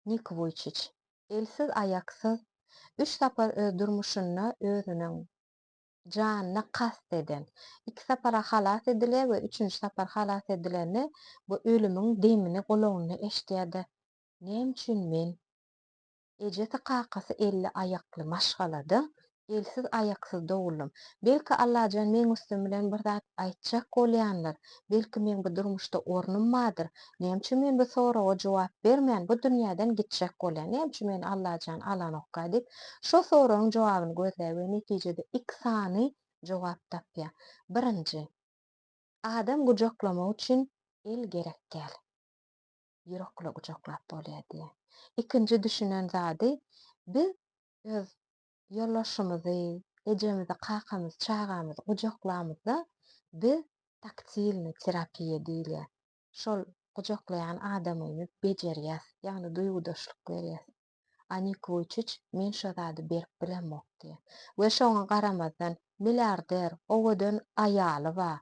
Nik Vujicic, elsiz ayaksız 3 sapar öz durmuşyna özüniň janyna kast eden, 2 sapara halas edilýär we 3-nji sapar halas edileni bu ölümiň demini gulagyny eşdýärdi. Näme üçin men? Ejesi kakasy 50 ayakly maşgalada elsiz ayaksız dowuldum. Belki Allahan meň üstüm bilen bir zat aýtjak bolýanlar. Belki men bu durmuşda ornummadyr. Näme üçin men bu soraga jogap bermän bu dünýäden gitjek bolýan? Näme üçin meni Allahan alanokka diýip şo soragyň jogabyny gözläp we netijede 2 sany jogap tapýar. Birinji, adam gujoklamak üçin el gerek däl. Ýürekle gujoklap bolýar diýe. Ikinji düşünen zady, biz öz ýollaşymyzy, ejemizi, kakamizi, çağamyzy gujoklamyzda biz taktilni terapiýa diýilýär. Şol gujoklaýan adamyňyz bejerýär, ýagny duýgudaşlyk berýär. Anik Vujicic men şo zady berip bilenmok diýer. We şoňa garamazdan milliarder, owadan aýaly bar.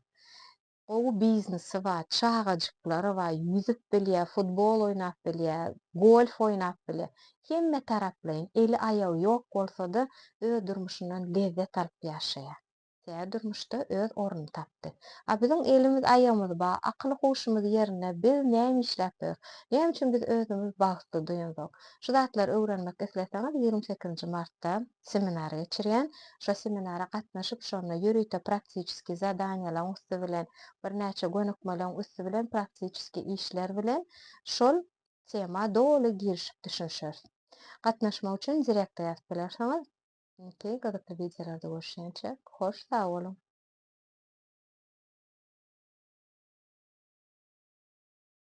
O biznesi bar, çağajyklary bar, yüzüp bilýär, futbol oýnap bilýär, golf oýnap bilýär. Hemme taraplaýyn eli ayagy ýok bolsa-da öz durmuşyndan lezzet alyp ýaşaýar. Şeýle durmuşda öz ornuny tapdy. A biziň elimiz ayagymyz bar, akyl huşumyz ýerine, biz näme işläpdir? Näme üçin biz özümiz bagty duýanok? Şu zatlar öwrenmek isleseňiz 28 martda seminar geçirýän. Şo seminara gatnaşyp şonda ýürüýte praktiski zadanýalar üstü bilen bir näçe gönükmeleň üstü bilen praktiski işler bilen şol tema doly girişip düşünşer. Gatnaşmak üçin direkde ýazyp bilersiňiz. Okey, gazeta videolarda görüşýänçe hoş sag bolun.